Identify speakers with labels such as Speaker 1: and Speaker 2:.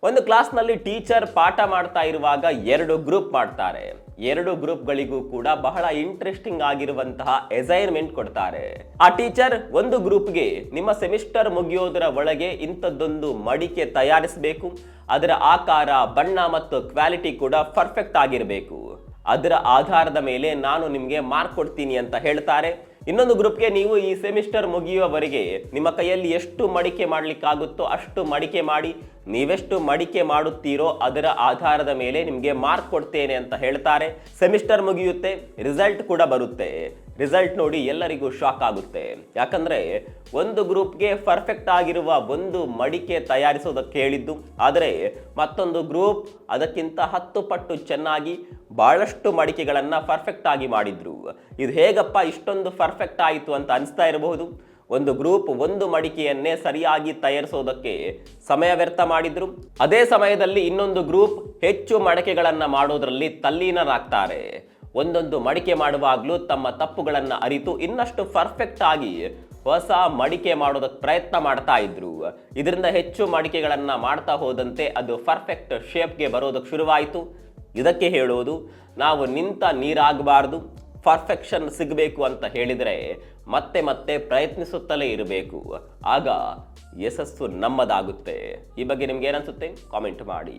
Speaker 1: ಒಂದು ಕ್ಲಾಸ್ನಲ್ಲಿ ಟೀಚರ್ ಪಾಠ ಮಾಡ್ತಾ ಇರುವಾಗ 2 ಗ್ರೂಪ್ ಮಾಡ್ತಾರೆ. 2 ಗ್ರೂಪ್ಗಳಿಗೂ ಕೂಡ ಬಹಳ ಇಂಟ್ರೆಸ್ಟಿಂಗ್ ಆಗಿರುವಂತಹ ಅಸೈನ್ಮೆಂಟ್ ಕೊಡ್ತಾರೆ. ಆ ಟೀಚರ್ ಒಂದು ಗ್ರೂಪ್ಗೆ ನಿಮ್ಮ ಸೆಮಿಸ್ಟರ್ ಮುಗಿಯೋದರ ಒಳಗೆ ಇಂಥದ್ದೊಂದು ಮಡಿಕೆ ತಯಾರಿಸಬೇಕು, ಅದರ ಆಕಾರ, ಬಣ್ಣ ಮತ್ತು ಕ್ವಾಲಿಟಿ ಕೂಡ ಪರ್ಫೆಕ್ಟ್ ಆಗಿರಬೇಕು, ಅದರ ಆಧಾರದ ಮೇಲೆ ನಾನು ನಿಮಗೆ ಮಾರ್ಕ್ ಕೊಡ್ತೀನಿ ಅಂತ ಹೇಳ್ತಾರೆ. ಇನ್ನೊಂದು ಗ್ರೂಪ್ಗೆ ನೀವು ಈ ಸೆಮಿಸ್ಟರ್ ಮುಗಿಯುವವರೆಗೆ ನಿಮ್ಮ ಕೈಯಲ್ಲಿ ಎಷ್ಟು ಮಡಿಕೆ ಮಾಡಲಿಕ್ಕಾಗುತ್ತೋ ಅಷ್ಟು ಮಡಿಕೆ ಮಾಡಿ, ನೀವೆಷ್ಟು ಮಡಿಕೆ ಮಾಡುತ್ತೀರೋ ಅದರ ಆಧಾರದ ಮೇಲೆ ನಿಮಗೆ ಮಾರ್ಕ್ ಕೊಡ್ತೇನೆ ಅಂತ ಹೇಳ್ತಾರೆ. ಸೆಮಿಸ್ಟರ್ ಮುಗಿಯುತ್ತೆ, ರಿಸಲ್ಟ್ ಕೂಡ ಬರುತ್ತೆ. ರಿಸಲ್ಟ್ ನೋಡಿ ಎಲ್ಲರಿಗೂ ಶಾಕ್ ಆಗುತ್ತೆ. ಯಾಕಂದ್ರೆ ಒಂದು ಗ್ರೂಪ್ಗೆ ಪರ್ಫೆಕ್ಟ್ ಆಗಿರುವ ಒಂದು ಮಡಿಕೆ ತಯಾರಿಸೋದಕ್ಕೆ ಹೇಳಿದ್ದು, ಆದರೆ ಮತ್ತೊಂದು ಗ್ರೂಪ್ ಅದಕ್ಕಿಂತ 10 ಪಟ್ಟು ಚೆನ್ನಾಗಿ ಬಹಳಷ್ಟು ಮಡಿಕೆಗಳನ್ನು ಪರ್ಫೆಕ್ಟ್ ಆಗಿ ಮಾಡಿದ್ರು. ಇದು ಹೇಗಪ್ಪ ಇಷ್ಟೊಂದು ಪರ್ಫೆಕ್ಟ್ ಆಯಿತು ಅಂತ ಅನಿಸ್ತಾ ಇರಬಹುದು. ಒಂದು ಗ್ರೂಪ್ ಒಂದು ಮಡಿಕೆಯನ್ನೇ ಸರಿಯಾಗಿ ತಯಾರಿಸೋದಕ್ಕೆ ಸಮಯ ವ್ಯರ್ಥ ಮಾಡಿದ್ರು. ಅದೇ ಸಮಯದಲ್ಲಿ ಇನ್ನೊಂದು ಗ್ರೂಪ್ ಹೆಚ್ಚು ಮಡಿಕೆಗಳನ್ನು ಮಾಡೋದ್ರಲ್ಲಿ ತಲ್ಲೀನರಾಗ್ತಾರೆ. ಒಂದೊಂದು ಮಡಿಕೆ ಮಾಡುವಾಗಲೂ ತಮ್ಮ ತಪ್ಪುಗಳನ್ನು ಅರಿತು ಇನ್ನಷ್ಟು ಪರ್ಫೆಕ್ಟ್ ಆಗಿ ಹೊಸ ಮಡಿಕೆ ಮಾಡೋದಕ್ಕೆ ಪ್ರಯತ್ನ ಮಾಡ್ತಾ ಇದ್ರು. ಇದರಿಂದ ಹೆಚ್ಚು ಮಡಿಕೆಗಳನ್ನು ಮಾಡ್ತಾ ಹೋದಂತೆ ಅದು ಪರ್ಫೆಕ್ಟ್ ಶೇಪ್ಗೆ ಬರೋದಕ್ಕೆ ಶುರುವಾಯಿತು. ಇದಕ್ಕೆ ಹೇಳೋದು, ನಾವು ನಿಂತ ನೀರಾಗಬಾರ್ದು, ಪರ್ಫೆಕ್ಷನ್ ಸಿಗಬೇಕು ಅಂತ ಹೇಳಿದರೆ ಮತ್ತೆ ಮತ್ತೆ ಪ್ರಯತ್ನಿಸುತ್ತಲೇ ಇರಬೇಕು. ಆಗ ಯಶಸ್ಸು ನಮ್ಮದಾಗುತ್ತೆ. ಈ ಬಗ್ಗೆ ನಿಮ್ಗೆ ಏನನ್ಸುತ್ತೆ ಕಾಮೆಂಟ್ ಮಾಡಿ.